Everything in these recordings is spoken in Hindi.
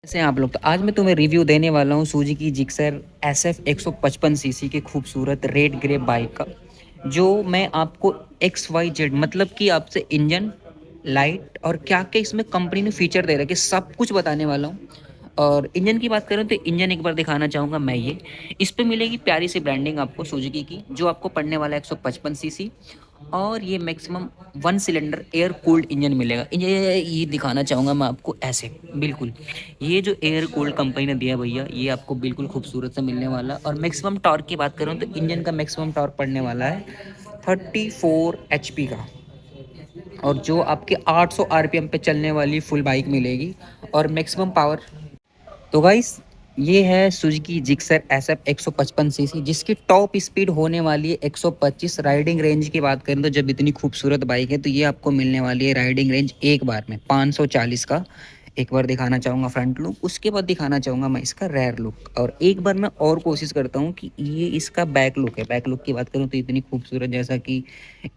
कैसे हैं आप लोग। तो आज मैं तुम्हें रिव्यू देने वाला हूँ सुजुकी जिक्सर SF 155 सीसी के खूबसूरत रेड ग्रे बाइक का, जो मैं आपको XYZ मतलब कि आपसे इंजन, लाइट और क्या क्या इसमें कंपनी ने फीचर दे रखे सब कुछ बताने वाला हूँ। और इंजन की बात करें तो इंजन एक बार दिखाना चाहूँगा मैं। ये इस पे मिलेगी प्यारी सी ब्रांडिंग आपको सुजुकी की, जो आपको पड़ने वाला है 155 सीसी। और ये maximum 1 cylinder air cooled engine मिलेगा। ये दिखाना चाहूँगा मैं आपको ऐसे बिल्कुल। ये जो एयर कूल्ड कंपनी ने दिया है भैया, ये आपको बिल्कुल खूबसूरत से मिलने वाला। और मैक्सिमम टॉर्क की बात करूँ तो इंजन का मैक्सिमम टॉर्क पड़ने वाला है 34 HP का, और जो आपके 800 RPM पे चलने वाली फुल बाइक मिलेगी और मैक्सिमम पावर। तो गाइस, ये है सुजुकी जिक्सर SF 155 सीसी, जिसकी टॉप स्पीड होने वाली है 125। राइडिंग रेंज की बात करें तो जब इतनी खूबसूरत बाइक है तो ये आपको मिलने वाली है राइडिंग रेंज एक बार में 540 का। एक बार दिखाना चाहूँगा फ्रंट लुक, उसके बाद दिखाना चाहूँगा मैं इसका रेयर लुक, और एक बार मैं और कोशिश करता हूँ कि ये इसका बैक लुक है। बैक लुक की बात करूँ तो इतनी खूबसूरत, जैसा कि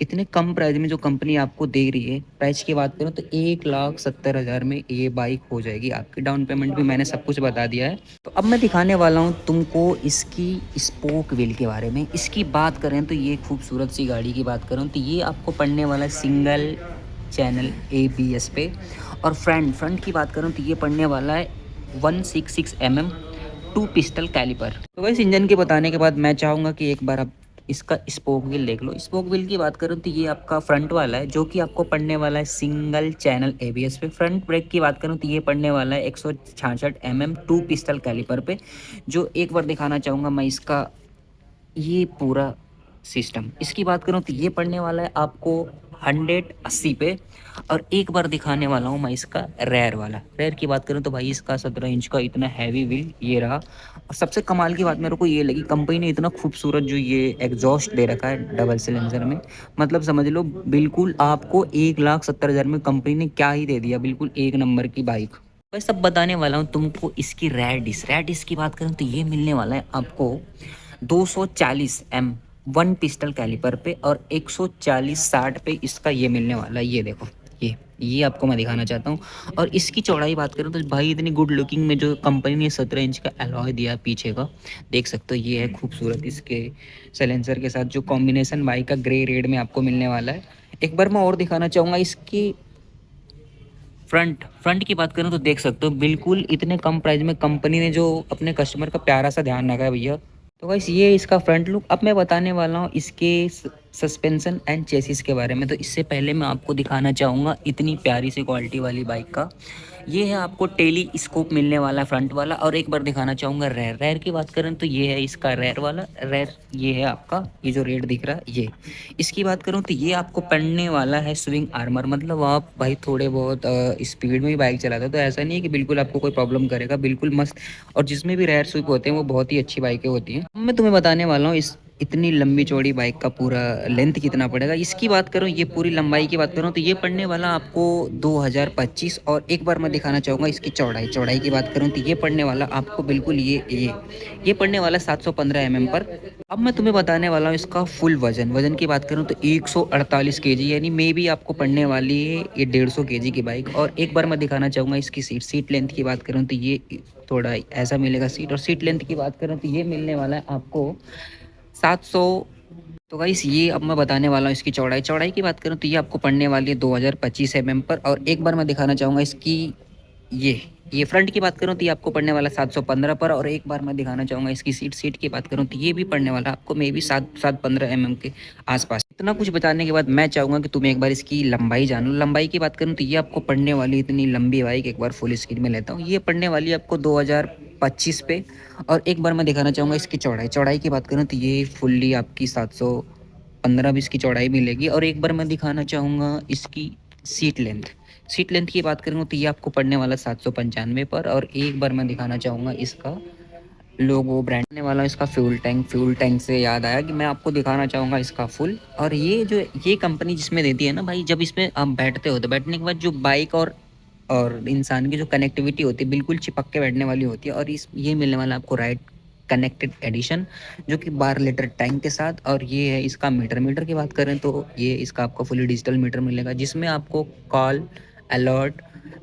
इतने कम प्राइस में जो कंपनी आपको दे रही है, प्राइस की बात करूँ तो 1,70,000 में ये बाइक हो जाएगी आपकी। डाउन पेमेंट भी मैंने सब कुछ बता दिया है। तो अब मैं दिखाने वाला हूँ तुमको इसकी स्पोक व्हील के बारे में। इसकी बात करें तो ये खूबसूरत सी गाड़ी की बात करूँ तो ये आपको पड़ने वाला है सिंगल चैनल ABS पे। और फ्रंट की बात करूँ तो ये पड़ने वाला है 166 mm 2 पिस्टल कैलिपर। तो वैसे इंजन के बताने के बाद मैं चाहूँगा कि एक बार आप इसका स्पोक व्हील देख लो। स्पोक व्हील की बात करूँ तो ये आपका फ्रंट वाला है, जो कि आपको पड़ने वाला है सिंगल चैनल ABS पे। फ्रंट ब्रेक की बात करूँ तो ये पड़ने वाला है 166 mm 2 पिस्टल कैलिपर पे। जो एक बार दिखाना चाहूँगा मैं इसका ये पूरा सिस्टम। इसकी बात करूँ तो ये पड़ने वाला है आपको 180 पे। और एक बार दिखाने वाला हूँ मैं इसका रेयर वाला। रेयर की बात करूँ तो भाई इसका 17 इंच का इतना हैवी व्हील ये रहा। और सबसे कमाल की बात मेरे को ये लगी, कंपनी ने इतना खूबसूरत जो ये एग्जॉस्ट दे रखा है डबल सिलेंडर में। मतलब समझ लो बिल्कुल आपको 1,70,000 में कंपनी ने क्या ही दे दिया, बिल्कुल एक नंबर की बाइक। मैं सब बताने वाला हूँ तुमको इसकी रेडिस की बात करूँ तो ये मिलने वाला है आपको 240 mm 1 पिस्टल कैलिपर पे, और 140/60 पे इसका ये मिलने वाला है। ये देखो, ये आपको मैं दिखाना चाहता हूँ। और इसकी चौड़ाई बात करूँ तो भाई इतनी गुड लुकिंग में जो कंपनी ने 17 इंच का एलॉय दिया पीछे का, देख सकते हो। ये है खूबसूरत इसके सैलेंसर के साथ जो कॉम्बिनेशन बाइक का ग्रे रेड में आपको मिलने वाला है। एक बार मैं और दिखाना चाहूँगा इसकी फ्रंट की बात करूँ तो देख सकते हो बिल्कुल इतने कम प्राइस में कंपनी ने जो अपने कस्टमर का प्यारा सा ध्यान रखा है भैया। तो गाइस, ये इसका फ्रंट लुक। अब मैं बताने वाला हूँ इसके सस्पेंशन एंड चेसिस के बारे में। तो इससे पहले मैं आपको दिखाना चाहूँगा इतनी प्यारी सी क्वालिटी वाली बाइक का ये है आपको टेली स्कोप मिलने वाला फ्रंट वाला। और एक बार दिखाना चाहूँगा रेयर की बात करें तो ये है इसका रेयर वाला। रेयर ये है आपका, ये जो रेड दिख रहा है ये। इसकी बात करूँ तो ये आपको पड़ने वाला है स्विंग आर्मर। मतलब आप भाई थोड़े बहुत स्पीड में भी बाइक चलाते हो तो ऐसा नहीं है कि बिल्कुल आपको कोई प्रॉब्लम करेगा, बिल्कुल मस्त। और जिसमें भी रेयर स्विप होते हैं वो बहुत ही अच्छी बाइकें होती हैं। मैं तुम्हें बताने वाला हूँ इस इतनी लंबी चौड़ी बाइक का पूरा लेंथ कितना पड़ेगा। इसकी बात करूँ, ये पूरी लंबाई की बात करूँ तो ये पड़ने वाला आपको 2025। और एक बार मैं दिखाना चाहूँगा इसकी चौड़ाई की बात करूँ तो ये पड़ने वाला आपको बिल्कुल ये पड़ने वाला 715 mm पर। अब मैं तुम्हें बताने वाला हूँ इसका फुल वजन की बात करूँ तो 148 kg, यानी मे बी आपको पड़ने वाली है ये 150 kg की बाइक। और एक बार मैं दिखाना चाहूँगा इसकी सीट लेंथ की बात करूँ तो ये थोड़ा ऐसा मिलेगा सीट। और सीट लेंथ की बात करूँ तो ये मिलने वाला है आपको 700। तो गाइस, ये अब मैं बताने वाला हूँ इसकी चौड़ाई की बात करूँ तो ये आपको पड़ने वाली है 2025 mm पर। और एक बार मैं दिखाना चाहूँगा इसकी ये ये फ्रंट की बात करूँ तो ये आपको पड़ने वाला 715 पर। और एक बार मैं दिखाना चाहूँगा इसकी सीट की बात करूँ तो ये भी पड़ने वाला आपको मे बी 715 mm के आसपास। इतना कुछ बताने के बाद मैं चाहूँगा कि तुम एक बार इसकी लंबाई जानो। लंबाई की बात करूँ तो ये आपको पड़ने वाली इतनी लंबी बाइक, एक बार फुल स्क्रीन में लेता हूँ, ये पड़ने वाली आपको 2025 पे। और एक बार मैं दिखाना चाहूँगा इसकी चौड़ाई की बात करूँ तो ये फुल्ली आपकी 715 भी इसकी चौड़ाई मिलेगी। और एक बार मैं दिखाना चाहूँगा इसकी सीट लेंथ सीट लेंथ की बात करूँ तो ये आपको पड़ने वाला 795 पर। और एक बार मैं दिखाना चाहूँगा इसका लोगो ब्रांड ने वाला इसका फ्यूल टैंक से याद आया कि मैं आपको दिखाना चाहूँगा इसका फुल। और ये जो ये कंपनी जिसमें देती है ना भाई, जब इसमें आप बैठते हो तो बैठने के बाद जो बाइक और इंसान की जो कनेक्टिविटी होती है बिल्कुल चिपक के बैठने वाली होती है। और इस ये मिलने वाला आपको राइट कनेक्टेड एडिशन, जो कि 12 लीटर टैंक के साथ। और ये है इसका मीटर की बात करें तो ये इसका आपको फुली डिजिटल मीटर मिलेगा, जिसमें आपको कॉल, अलर्ट,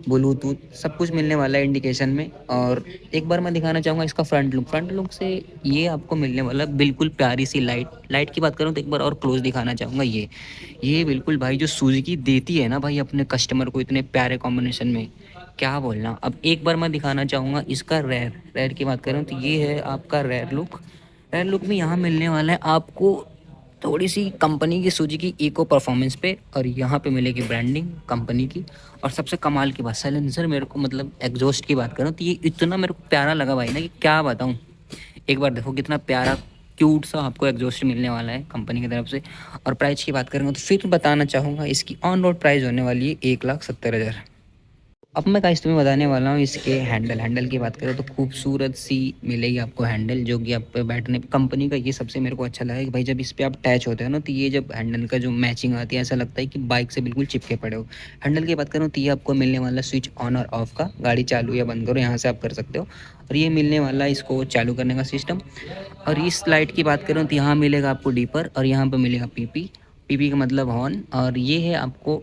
ब्लूटूथ सब कुछ मिलने वाला है इंडिकेशन में। और एक बार मैं दिखाना चाहूँगा इसका फ्रंट लुक से ये आपको मिलने वाला है बिल्कुल प्यारी सी लाइट की बात करूँ तो एक बार और क्लोज दिखाना चाहूँगा। ये बिल्कुल भाई जो सुजुकी देती है ना भाई अपने कस्टमर को इतने प्यारे कॉम्बिनेशन में, क्या बोलना। अब एक बार मैं दिखाना चाहूँगा इसका रेयर की बात करूँ तो ये है आपका रेयर लुक में यहाँ मिलने वाला है आपको थोड़ी सी कंपनी की सुजुकी इको परफॉर्मेंस पे, और यहाँ पे मिलेगी ब्रांडिंग कंपनी की। और सबसे कमाल की बात साइलेंसर, मेरे को मतलब एग्जॉस्ट की बात करूँ तो ये इतना मेरे को प्यारा लगा भाई ना कि क्या बताऊँ। एक बार देखो कितना प्यारा क्यूट सा आपको एग्जॉस्ट मिलने वाला है कंपनी की तरफ से। और प्राइस की बात करेंगे तो फिर बताना चाहूँगा इसकी ऑन रोड प्राइस होने वाली है 1,70,000। अब मैं गाइस तुम्हें बताने वाला हूँ इसके हैंडल की बात करें तो खूबसूरत सी मिलेगी आपको हैंडल, जो कि आप पे बैठने कंपनी का ये सबसे मेरे को अच्छा लगा कि भाई जब इस पे आप अटैच होते हैं ना तो ये जब हैंडल का जो मैचिंग आती है ऐसा लगता है कि बाइक से बिल्कुल चिपके पड़े हो। हैंडल की बात करूँ तो ये आपको मिलने वाला स्विच ऑन और ऑफ का, गाड़ी चालू या बंद करो यहाँ से आप कर सकते हो। और ये मिलने वाला इसको चालू करने का सिस्टम। और इस लाइट की बात करूँ तो यहाँ मिलेगा आपको डीपर और यहाँ पर मिलेगा पीपी का मतलब हॉर्न। और ये है आपको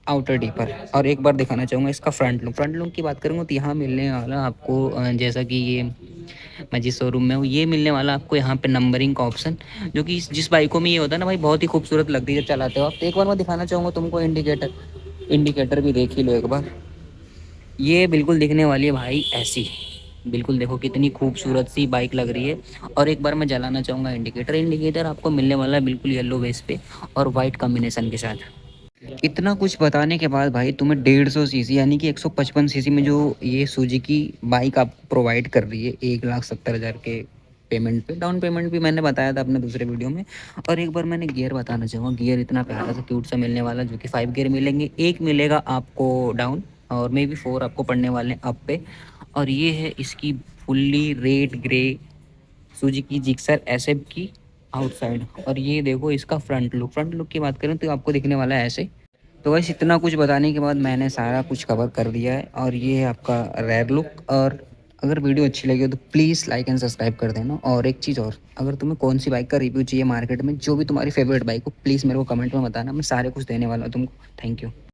आउटर डीपर। और एक बार दिखाना चाहूँगा इसका फ्रंट लुक की बात करूँगा तो यहाँ मिलने वाला आपको जैसा कि ये मैं जिस शोरूम में हूँ ये मिलने वाला आपको यहाँ पे नंबरिंग का ऑप्शन, जो कि जिस बाइकों में ये होता है ना भाई बहुत ही खूबसूरत लगती है जब चलाते हो आप। तो एक बार मैं दिखाना चाहूँगा तुमको इंडिकेटर भी देख ही लो एक बार। ये बिल्कुल दिखने वाली है भाई ऐसी, बिल्कुल देखो कितनी खूबसूरत सी बाइक लग रही है। और एक बार मैं जलाना चाहूँगा इंडिकेटर आपको मिलने वाला है बिल्कुल येलो बेस पे और वाइट कॉम्बिनेशन के साथ। इतना कुछ बताने के बाद भाई तुम्हें 150 सीसी यानी कि 155 सीसी में जो ये सुजुकी बाइक आपको प्रोवाइड कर रही है 1,70,000 के पेमेंट पे। डाउन पेमेंट भी मैंने बताया था अपने दूसरे वीडियो में। और एक बार मैंने गियर बताना चाहूँगा, गियर इतना प्यारा सा क्यूट सा मिलने वाला जो कि 5 गियर मिलेंगे, एक मिलेगा आपको डाउन और मे बी 4 आपको पड़ने वाले हैं अप पे। और ये है इसकी fully red grey Suzuki Gixxer SF की आउटसाइड। और ये देखो इसका फ्रंट लुक की बात करें तो आपको दिखने वाला है ऐसे। तो वैसे इतना कुछ बताने के बाद मैंने सारा कुछ कवर कर दिया है और ये है आपका रेयर लुक। और अगर वीडियो अच्छी लगी हो तो प्लीज़ लाइक एंड सब्सक्राइब कर देना। और एक चीज़ और, अगर तुम्हें कौन सी बाइक का रिव्यू चाहिए मार्केट में, जो भी तुम्हारी फेवरेट बाइक हो प्लीज़ मेरे को कमेंट में बताना, मैं सारे कुछ देने वाला हूँ तुमको। Thank you.